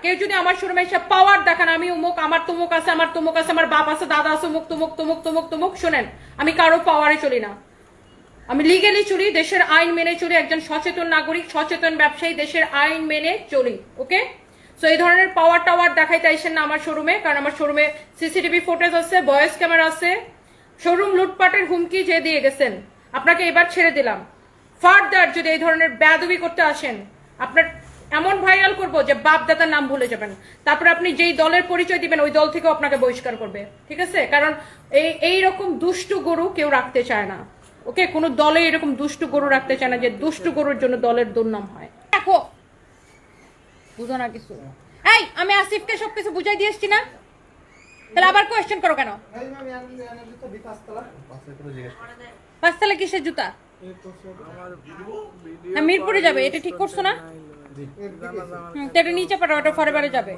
কেউ যদি আমার শোরুমে এসে পাওয়ার দেখান, আমি উমুক, আমার তুমুক আছে, আমার তুমুক আছে, আমার বাপ আছে, দাদা আছে, উমুক তুমুক তুমুক তুমুক তুমুক, শোনেন, আমি কারো পাওয়ারে চলি না, আমি লিগেলি চলি, দেশের আইন মেনে চলি, একজন সচেতন নাগরিক, সচেতন ব্যবসায়ী, দেশের আইন মেনে চলি। ওকে, সো এই ধরনের পাওয়ার টাওয়ার দেখাইতে আইসেন না আমার শোরুমে, কারণ আমার শোরুমে সিসিটিভি ফুটেজ আছে, ভয়েস ক্যামেরা আছে। শোরুম লুটপাটের হুমকি যে দিয়ে গেছেন, আপনাকে এবার ছেড়ে দিলাম। ফার্দার যদি এই ধরনের বেয়াদবি করতে আসেন, আপনার এমন ভাইরাল করবো যে বাপ দাদার নাম ভুলে যাবেন, তারপর আপনি যেই দলের পরিচয় দিবেন ওই দল থেকেও আপনাকে বহিষ্কার করবে, ঠিক আছে? কারণ এই রকম দুষ্টু গরু কেউ রাখতে চায় না। ওকে, কোনো দলে এরকম দুষ্টু গরু রাখতে চায় না, যে দুষ্টু গরুর জন্য দলের দুর্নাম হয়। দেখো, বুঝো না কিছু। এই, আমি আসিফকে সবকিছু বুঝাই দিয়ে এসছি না, তাহলে আবার কোয়েশ্চেন করো কেন? পাঁচতলা কিসের জুতা? মিরপুরে যাবে, এটা ঠিক করছো না? এটা নিচে পাঠাও, ওটা ফরএভারে যাবে।